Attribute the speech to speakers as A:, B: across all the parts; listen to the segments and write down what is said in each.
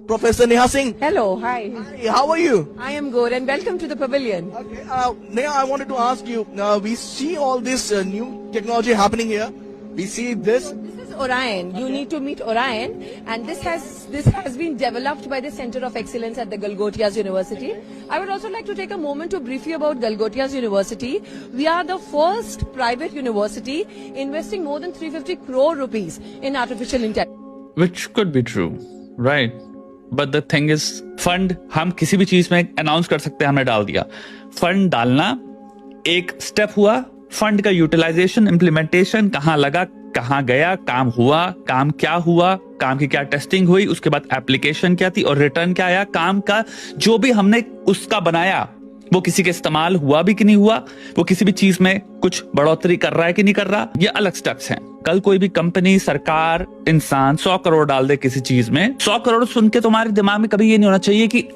A: Professor Neha Singh.
B: Hello, hi.
A: Hi, how are you?
B: I am good and welcome to the pavilion.
A: Okay, Neha, I wanted to ask you, we see all this new technology happening here. We see this.
B: This is Orion. You need to meet Orion, and this has been developed by the Center of Excellence at the Galgotias University. I would also like to take a moment to brief you about Galgotias University. We are the first private university investing more than 350 crore rupees in artificial intelligence.
C: Which could be true, right? But the thing is fund हम किसी भी चीज में announce कर सकते हैं, हमने डाल दिया। फंड डालना एक स्टेप हुआ, फंड का यूटिलाइजेशन, इम्प्लीमेंटेशन, कहां लगा, कहां गया, काम हुआ, काम क्या हुआ, काम की क्या टेस्टिंग हुई, उसके बाद एप्लीकेशन क्या थी और रिटर्न क्या आया, काम का जो भी हमने उसका बनाया वो किसी के इस्तेमाल हुआ भी कि नहीं हुआ, वो किसी भी चीज में कुछ बढ़ोतरी कर रहा है कि नहीं कर रहा, ये अलग स्टेप्स हैं। कल कोई भी कंपनी, सरकार, इंसान 100 करोड़ डाल दे किसी चीज में, 100 करोड़ सुन के तुम्हारे दिमाग में कभी ये नहीं होना चाहिए कि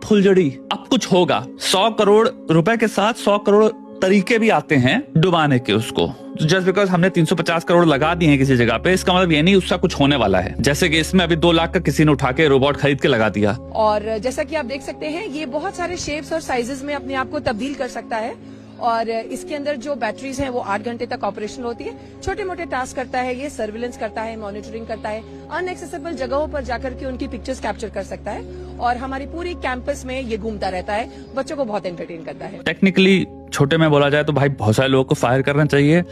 C: फुलझड़ी अब कुछ होगा। 100 करोड़ रुपए के साथ 100 करोड़ तरीके भी आते हैं डुबाने के उसको। जस्ट बिकॉज हमने 350 करोड़ लगा दिए हैं किसी जगह पे, इसका मतलब ये नहीं उसका कुछ होने वाला है। जैसे कि इसमें अभी 2 लाख का किसी ने उठा के रोबोट खरीद के लगा दिया।
B: और जैसा कि आप देख सकते हैं, ये बहुत सारे शेप्स और साइजेस में अपने आप को तब्दील कर सकता है और इसके अंदर जो बैटरीज हैं वो 8 घंटे तक ऑपरेशन होती है। छोटे मोटे टास्क करता है, ये सर्विलेंस करता है, मॉनिटरिंग करता है, अनएक्सेसिबल जगहों पर जाकर के उनकी पिक्चर्स कैप्चर कर सकता है और हमारी पूरी कैंपस में ये घूमता रहता है, बच्चों को बहुत एंटरटेन करता है।
C: टेक्निकली छोटे में बोला जाए तो भाई बहुत सारे लोगों को फायर करना चाहिए।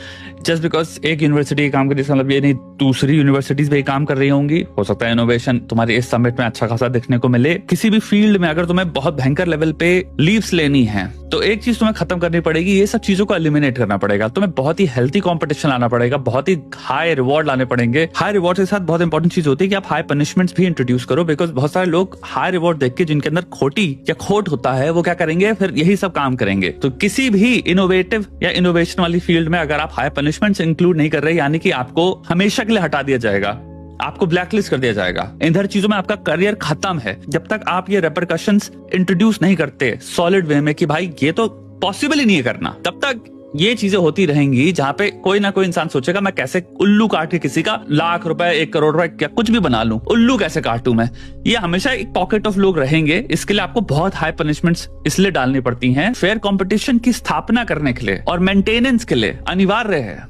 C: जस्ट बिकॉज एक यूनिवर्सिटी काम कर रही है मतलब ये नहीं दूसरी यूनिवर्सिटीज भी काम कर रही होंगी। हो सकता है इनोवेशन तुम्हारे इस समिट में अच्छा खासा देखने को मिले। किसी भी फील्ड में अगर तुम्हें बहुत भयंकर लेवल पे लीव्स लेनी है तो एक चीज तुम्हें खत्म करनी पड़ेगी, ये सब चीजों को एलिमिनेट करना पड़ेगा। तुम्हें बहुत ही हेल्थी कॉम्पिटिशन लाना पड़ेगा, बहुत ही हाई रिवॉर्ड लाने पड़ेंगे। हाई रिवॉर्ड के साथ बहुत इंपॉर्टेंट चीज होती है कि आप हाई पनिशमेंट्स भी इंट्रोड्यूस करो, बिकॉज बहुत सारे लोग हाई रिवॉर्ड देख के जिनके अंदर खोटी या खोट होता है वो क्या करेंगे, फिर यही सब काम करेंगे। तो किसी भी इनोवेटिव या इनोवेशन वाली फील्ड में अगर आप हाई पनिशमेंट्स इंक्लूड नहीं कर रहे, यानी कि आपको हमेशा के लिए हटा दिया जाएगा, आपको ब्लैकलिस्ट कर दिया जाएगा, इन हर चीजों में आपका करियर खत्म है। जब तक आप ये रेपरकशंस इंट्रोड्यूस नहीं करते सॉलिड वे में कि भाई ये तो पॉसिबल ही नहीं है करना, तब तक ये चीजें होती रहेंगी जहां पे कोई ना कोई इंसान सोचेगा मैं कैसे उल्लू काट के किसी का लाख रुपए, 1 करोड़ रुपए, क्या कुछ भी बना लूं, उल्लू कैसे काटूं मैं। ये हमेशा एक पॉकेट ऑफ लोग रहेंगे। इसके लिए आपको बहुत हाई पनिशमेंट्स इसलिए डालनी पड़ती हैं, फेयर कंपटीशन की स्थापना करने के लिए और मेंटेनेंस के लिए अनिवार्य है।